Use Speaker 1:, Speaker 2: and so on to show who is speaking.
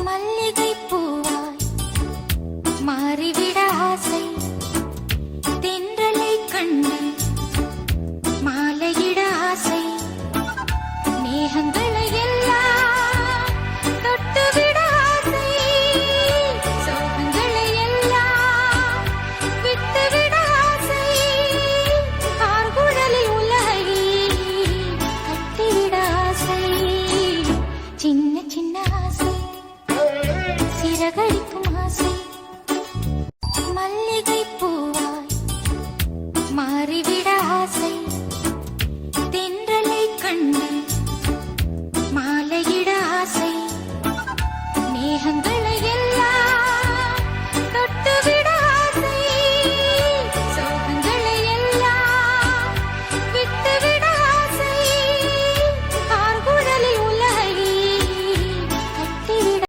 Speaker 1: மல்லிகை பூவாய் மாறிவிட ஆசை, தென்றலை கண்டு மாலையிட ஆசை, மேகங்களை எல்லாம் தொட்டுவிட ஆசை, சோகங்களை எல்லாம் விட்டுவிட ஆசை, ஆர்குழலில் உலகை கட்டிவிட ஆசை, சின்ன சின்ன ஆசை, சிறகடிக்கும் ஆசை. மல்லிகை பூவாய் மாறிவிட ஆசை, தென்றலை கண்டு மாலையிட ஆசை, மேகங்கள்